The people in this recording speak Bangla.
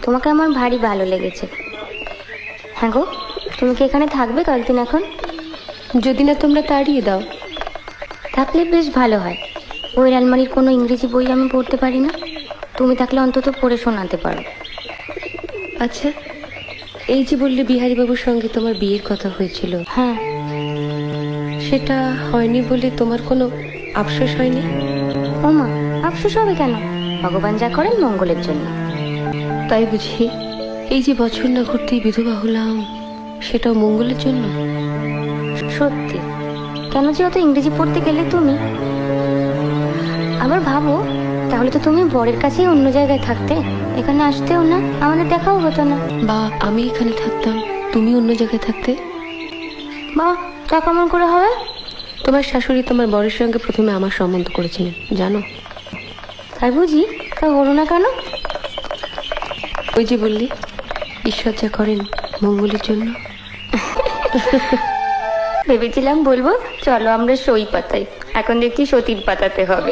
তোমাকে আমার ভারী ভালো লেগেছে। হ্যাঁ গো, তুমি কি এখানে থাকবে কয়েকদিন এখন? যদি না তোমরা তাড়িয়ে দাও। থাকলে বেশ ভালো হয়। ওই আলমারির কোনো ইংরেজি বই আমি পড়তে পারি না, তুমি থাকলে অন্তত পড়ে শোনাতে পারো। আচ্ছা, এই যে বললে বিহারীবাবুর সঙ্গে তোমার বিয়ের কথা হয়েছিল, হ্যাঁ। সেটা হয়নি বলে তোমার কোনো আফসোস হয়নি? ও মা, আফসোস হবে কেন? ভগবান যা করেন মঙ্গলের জন্য। তাই বুঝি? এই যে বছর না ঘুরতেই বিধবা হলাম, সেটাও মঙ্গলের জন্য? সত্যি। কেন যে অত ইংরেজি পড়তে গেলে তুমি? আবার ভাবো, তাহলে তো তুমি বরের কাছেই অন্য জায়গায় থাকতে, এখানে আসতেও না, আমাদের দেখাও হতো না। বা আমি এখানে থাকতাম, তুমি অন্য জায়গায় থাকতে। বা তা কেমন করে হবে? তোমার শাশুড়ি তোমার বরের সঙ্গে প্রথমে আমার সম্বন্ধ করেছিলেন, জানো? তাই বুঝি? তা হলো না কেন? ওই যে বললি, ঈশ্বর যা করেন মঙ্গলের জন্য। ভেবেছিলাম বলবো চলো আমরা সই পাতাই, এখন দেখছি সতীর পাতাতে হবে।